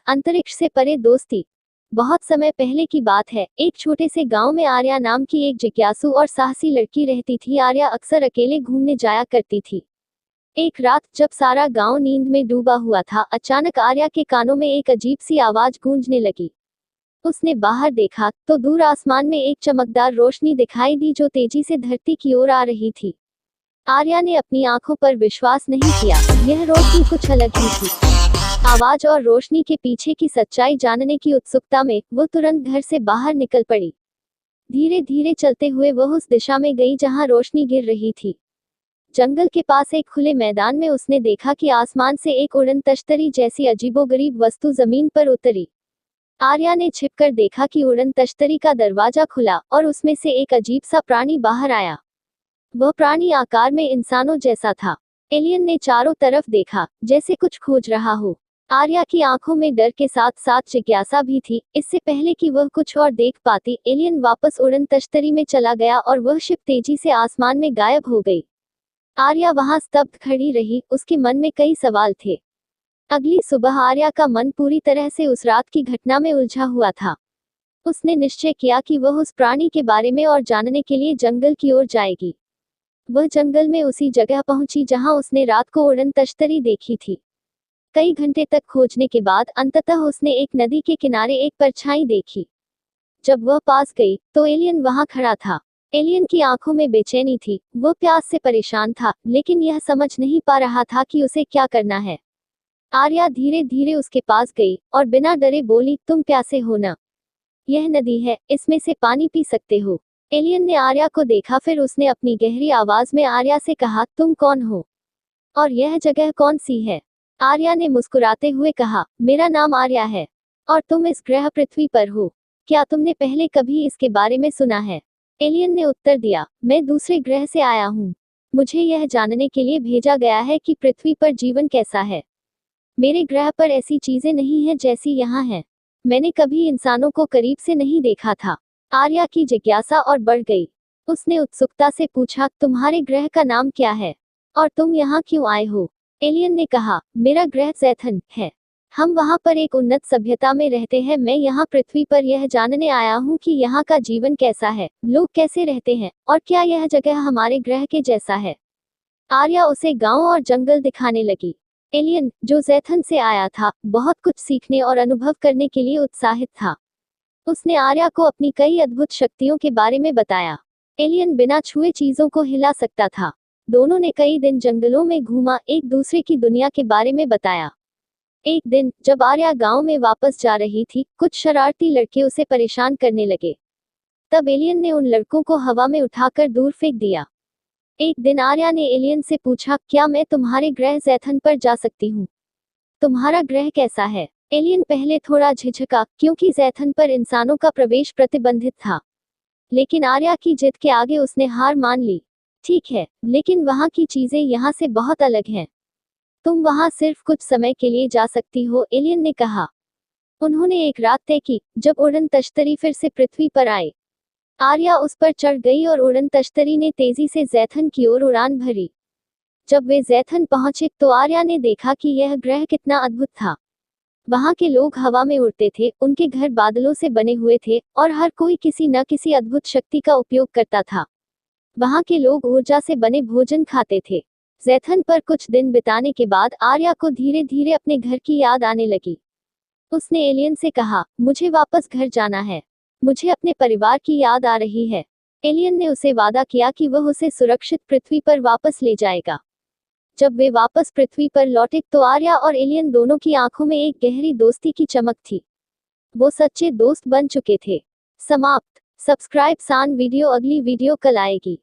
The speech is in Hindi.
अंतरिक्ष से परे दोस्ती। बहुत समय पहले की बात है, एक छोटे से गांव में आर्या नाम की एक जिज्ञासु और साहसी लड़की रहती थी। आर्या अक्सर अकेले घूमने जाया करती थी। एक रात जब सारा गांव नींद में डूबा हुआ था, अचानक आर्या के कानों में एक अजीब सी आवाज गूंजने लगी। उसने बाहर देखा तो दूर आसमान में एक चमकदार रोशनी दिखाई दी जो तेजी से धरती की ओर आ रही थी। आर्या ने अपनी आंखों पर विश्वास नहीं किया, यह रोशनी कुछ अलग ही थी। आवाज और रोशनी के पीछे की सच्चाई जानने की उत्सुकता में वो तुरंत घर से बाहर निकल पड़ी। धीरे धीरे चलते हुए वह उस दिशा में गई जहां रोशनी गिर रही थी। जंगल के पास एक खुले मैदान में उसने देखा कि आसमान से एक उड़न तश्तरी जैसी अजीबोगरीब वस्तु जमीन पर उतरी। आर्या ने छिपकर देखा कि उड़न तश्तरी का दरवाजा खुला और उसमें से एक अजीब सा प्राणी बाहर आया। वह प्राणी आकार में इंसानों जैसा था। एलियन ने चारों तरफ देखा, जैसे कुछ खोज रहा हो। आर्या की आंखों में डर के साथ साथ जिज्ञासा भी थी। इससे पहले कि वह कुछ और देख पाती, एलियन वापस उड़न तश्तरी में चला गया और वह शिप तेजी से आसमान में गायब हो गई। आर्या वहां स्तब्ध खड़ी रही, उसके मन में कई सवाल थे। अगली सुबह आर्या का मन पूरी तरह से उस रात की घटना में उलझा हुआ था। उसने निश्चय किया कि वह उस प्राणी के बारे में और जानने के लिए जंगल की ओर जाएगी। वह जंगल में उसी जगह पहुंची जहां उसने रात को उड़न तश्तरी देखी थी। कई घंटे तक खोजने के बाद अंततः उसने एक नदी के किनारे एक परछाई देखी। जब वह पास गई तो एलियन वहां खड़ा था। एलियन की आंखों में बेचैनी थी, वह प्यास से परेशान था, लेकिन यह समझ नहीं पा रहा था कि उसे क्या करना है। आर्या धीरे धीरे उसके पास गई और बिना डरे बोली, तुम प्यासे हो ना? यह नदी है, इसमें से पानी पी सकते हो। एलियन ने आर्या को देखा, फिर उसने अपनी गहरी आवाज में आर्या से कहा, तुम कौन हो और यह जगह कौन सी है? आर्या ने मुस्कुराते हुए कहा, मेरा नाम आर्या है और तुम इस ग्रह पृथ्वी पर हो। क्या तुमने पहले कभी इसके बारे में सुना है? एलियन ने उत्तर दिया, मैं दूसरे ग्रह से आया हूँ। मुझे यह जानने के लिए भेजा गया है कि पृथ्वी पर जीवन कैसा है। मेरे ग्रह पर ऐसी चीजें नहीं हैं जैसी यहाँ हैं। मैंने कभी इंसानों को करीब से नहीं देखा था। आर्या की जिज्ञासा और बढ़ गई। उसने उत्सुकता से पूछा, तुम्हारे ग्रह का नाम क्या है और तुम यहाँ क्यों आए हो? एलियन ने कहा, मेरा ग्रह ज़ैथन है। हम वहाँ पर एक उन्नत सभ्यता में रहते हैं। मैं यहाँ पृथ्वी पर यह जानने आया हूँ कि यहाँ का जीवन कैसा है, लोग कैसे रहते हैं और क्या यह जगह हमारे ग्रह के जैसा है। आर्या उसे गांव और जंगल दिखाने लगी। एलियन, जो ज़ैथन से आया था, बहुत कुछ सीखने और अनुभव करने के लिए उत्साहित था। उसने आर्या को अपनी कई अद्भुत शक्तियों के बारे में बताया। एलियन बिना छुए चीजों को हिला सकता था। दोनों ने कई दिन जंगलों में घूमा, एक दूसरे की दुनिया के बारे में बताया। एक दिन जब आर्या गांव में वापस जा रही थी, कुछ शरारती लड़के उसे परेशान करने लगे। तब एलियन ने उन लड़कों को हवा में उठाकर दूर फेंक दिया। एक दिन आर्या ने एलियन से पूछा, क्या मैं तुम्हारे ग्रह ज़ैथन पर जा सकती हूँ? तुम्हारा ग्रह कैसा है? एलियन पहले थोड़ा झिझका, क्योंकि ज़ैथन पर इंसानों का प्रवेश प्रतिबंधित था। लेकिन आर्या की जिद के आगे उसने हार मान ली। ठीक है, लेकिन वहाँ की चीजें यहाँ से बहुत अलग हैं। तुम वहाँ सिर्फ कुछ समय के लिए जा सकती हो, एलियन ने कहा। उन्होंने एक रात तय की, जब उड़न तश्तरी फिर से पृथ्वी पर आए। आर्या उस पर चढ़ गई और उड़न तश्तरी ने तेजी से ज़ैथन की ओर उड़ान भरी। जब वे ज़ैथन पहुंचे तो आर्या ने देखा कि यह ग्रह कितना अद्भुत था। वहाँ के लोग हवा में उड़ते थे, उनके घर बादलों से बने हुए थे और हर कोई किसी न किसी अद्भुत शक्ति का उपयोग करता था। वहाँ के लोग ऊर्जा से बने भोजन खाते थे। ज़ैथन पर कुछ दिन बिताने के बाद आर्या को धीरे धीरे अपने घर की याद आने लगी। उसने एलियन से कहा, मुझे वापस घर जाना है। मुझे अपने परिवार की याद आ रही है। एलियन ने उसे वादा किया कि वह उसे सुरक्षित पृथ्वी पर वापस ले जाएगा। जब वे वापस पृथ्वी पर लौटे तो आर्या और एलियन दोनों की आंखों में एक गहरी दोस्ती की चमक थी। वो सच्चे दोस्त बन चुके थे। समाप्त। सब्सक्राइब सान वीडियो, अगली वीडियो कल आएगी।